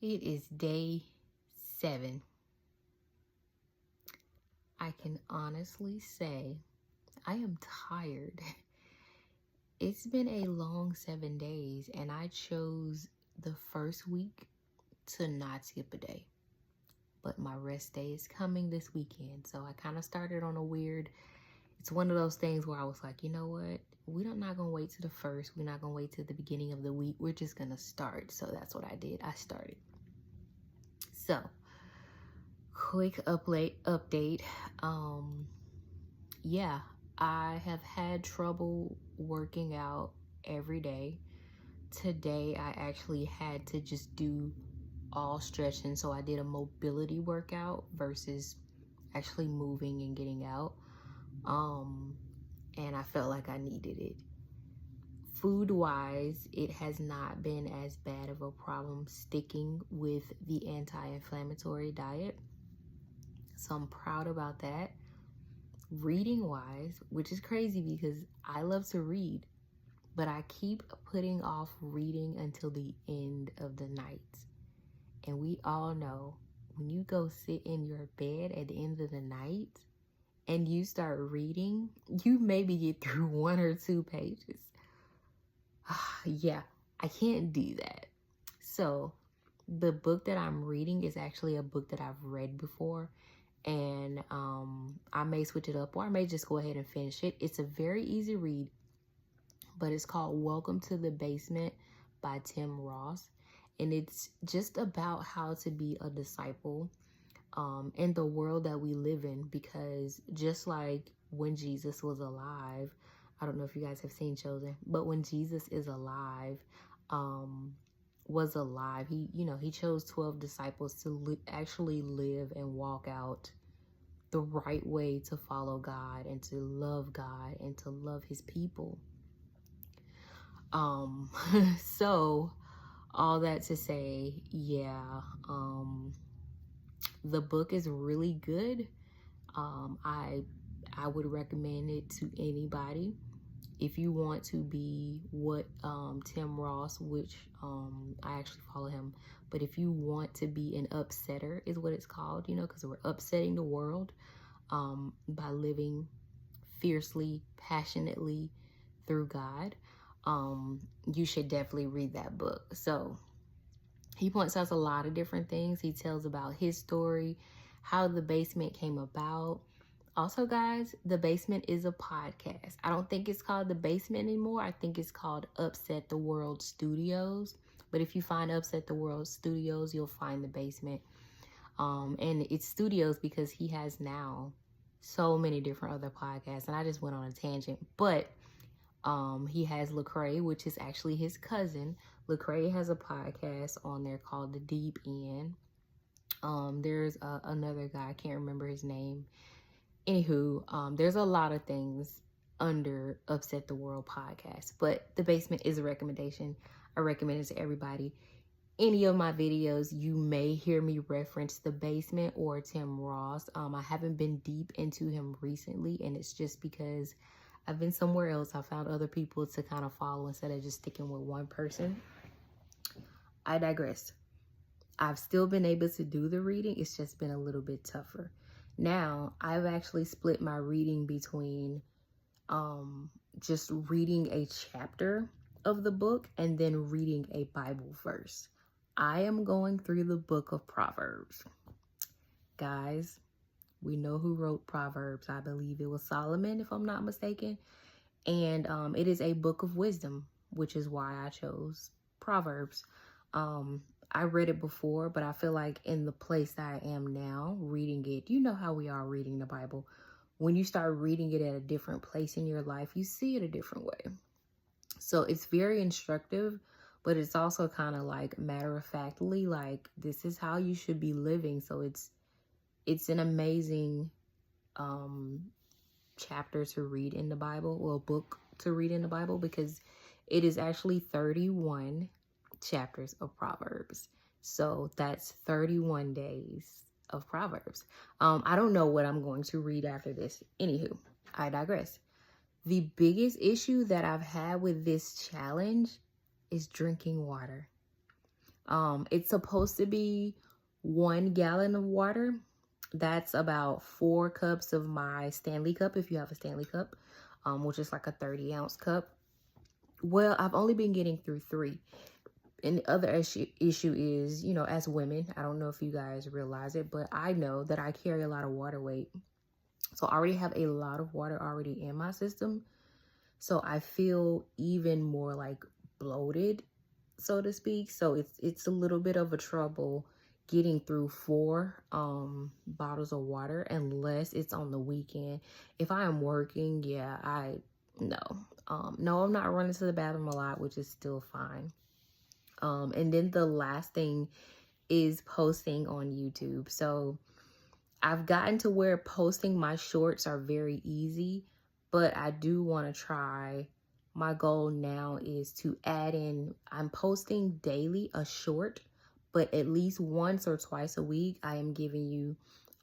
It is day 7. I can honestly say I am tired. It's been a long 7 days, and I chose the first week to not skip a day. But my rest day is coming this weekend, so I kind of started on a weird. It's one of those things where I was like, you know what? We're not gonna wait to the first. We're not gonna wait to the beginning of the week. We're just gonna start. So that's what I did. I started. So quick update. Um, yeah, I have had trouble working out every day. Today, I actually had to just do all stretching. So I did a mobility workout versus actually moving and getting out. Um, and I felt like I needed it. Food wise, it has not been as bad of a problem sticking with the anti-inflammatory diet. So I'm proud about that. Reading wise, which is crazy because I love to read, but I keep putting off reading until the end of the night. And we all know when you go sit in your bed at the end of the night and you start reading, you maybe get through 1 or 2 pages. Yeah, I can't do that. So the book that I'm reading is actually a book that I've read before, and I may switch it up or I may just go ahead and finish it. It's a very easy read, but it's called Welcome to the Basement by Tim Ross, and it's just about how to be a disciple in the world that we live in, because just like when Jesus was alive, I don't know if you guys have seen Chosen, but when Jesus is alive, was alive, he chose 12 disciples to actually live and walk out the right way to follow God and to love God and to love his people. So all that to say, yeah, the book is really good. I would recommend it to anybody. If you want to be what Tim Ross, which I actually follow him, but if you want to be an upsetter is what it's called, because we're upsetting the world by living fiercely, passionately through God, you should definitely read that book. So he points out a lot of different things. He tells about his story, how the basement came about. Also, guys, the basement is a podcast. I don't think it's called the basement anymore. I think it's called Upset the World Studios. But if you find Upset the World Studios, you'll find the basement. And it's studios because he has now so many different other podcasts. And I just went on a tangent. But he has Lecrae, which is actually his cousin. Lecrae has a podcast on there called The Deep End. There's another guy, I can't remember his name. Anywho, there's a lot of things under Upset the World podcast, but the basement is a recommendation. I recommend it to everybody. Any of my videos, you may hear me reference the basement or Tim Ross. I haven't been deep into him recently, and it's just because I've been somewhere else. I found other people to kind of follow instead of just sticking with one person. I digress. I've still been able to do the reading. It's just been a little bit tougher. Now, I've actually split my reading between just reading a chapter of the book and then reading a Bible verse. I am going through the book of Proverbs. Guys, we know who wrote Proverbs. I believe it was Solomon, if I'm not mistaken. And it is a book of wisdom, which is why I chose Proverbs. I read it before, but I feel like in the place that I am now, reading it, you know how we are reading the Bible. When you start reading it at a different place in your life, you see it a different way. So it's very instructive, but it's also kind of like matter-of-factly, like this is how you should be living. So it's an amazing chapter to read in the Bible, or book to read in the Bible, because it is actually 31 chapters of Proverbs. So that's 31 days of Proverbs. I don't know what I'm going to read after this. Anywho, I digress. The biggest issue that I've had with this challenge is drinking water. It's supposed to be 1 gallon of water. That's about 4 cups of my Stanley cup, if you have a Stanley cup, which is like a 30-ounce cup. Well, I've only been getting through 3. And the other issue is, you know, as women, I don't know if you guys realize it, but I know that I carry a lot of water weight. So I already have a lot of water already in my system. So I feel even more like bloated, so to speak. So it's a little bit of a trouble getting through 4 bottles of water unless it's on the weekend. If I am working, yeah, no, I'm not running to the bathroom a lot, which is still fine. And then the last thing is posting on YouTube. So I've gotten to where posting my shorts are very easy, but I do want to try. My goal now is to add in, I'm posting daily a short, but at least once or twice a week, I am giving you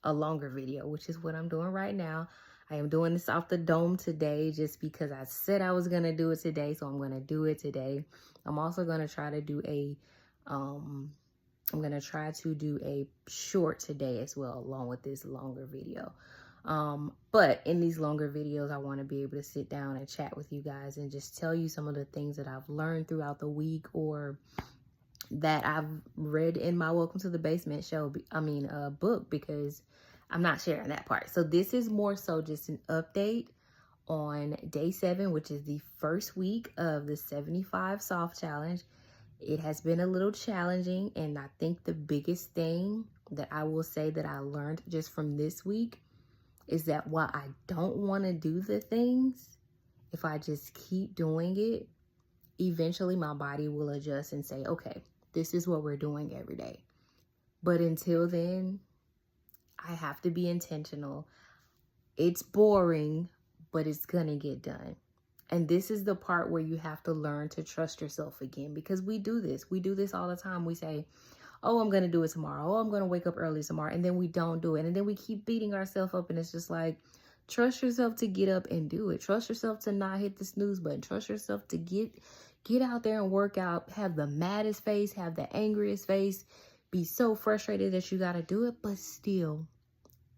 a longer video, which is what I'm doing right now. I am doing this off the dome today just because I said I was going to do it today, so I'm going to do it today. I'm also going to try to do I'm going to try to do a short today as well, along with this longer video. But in these longer videos, I want to be able to sit down and chat with you guys and just tell you some of the things that I've learned throughout the week or that I've read in my Welcome to the Basement book, because I'm not sharing that part. So this is more so just an update on day 7, which is the first week of the 75 soft challenge. It has been a little challenging, and I think the biggest thing that I will say that I learned just from this week is that while I don't want to do the things, if I just keep doing it, eventually my body will adjust and say, okay, this is what we're doing every day. But until then, I have to be intentional. It's boring, but it's gonna get done. And this is the part where you have to learn to trust yourself again, because we do this. We do this all the time. We say, oh, I'm going to do it tomorrow. Oh, I'm going to wake up early tomorrow. And then we don't do it. And then we keep beating ourselves up. And it's just like, trust yourself to get up and do it. Trust yourself to not hit the snooze button. Trust yourself to get out there and work out. Have the maddest face. Have the angriest face. Be so frustrated that you got to do it, but still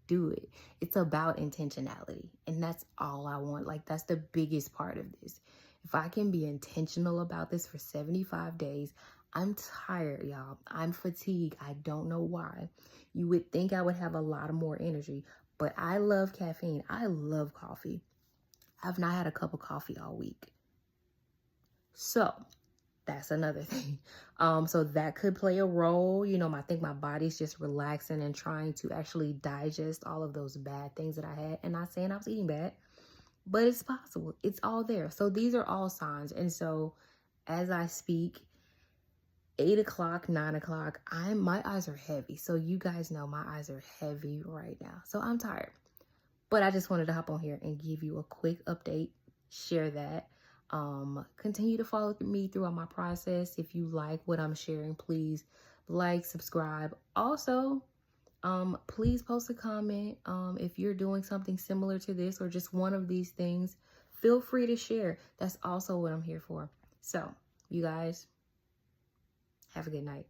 do it. It's about intentionality, and that's all I want. Like, that's the biggest part of this. If I can be intentional about this for 75 days, I'm tired, y'all. I'm fatigued. I don't know why. You would think I would have a lot of more energy, but I love caffeine. I love coffee. I've not had a cup of coffee all week. So that's another thing. So that could play a role. You know, I think my body's just relaxing and trying to actually digest all of those bad things that I had. And not saying I was eating bad, but it's possible. It's all there. So these are all signs. And so as I speak, 8 o'clock, 9 o'clock, my eyes are heavy. So you guys know my eyes are heavy right now. So I'm tired. But I just wanted to hop on here and give you a quick update, share that. Continue to follow me throughout my process. If you like what I'm sharing, please like, subscribe. Also, please post a comment. If you're doing something similar to this or just one of these things, feel free to share. That's also what I'm here for. So, you guys, have a good night.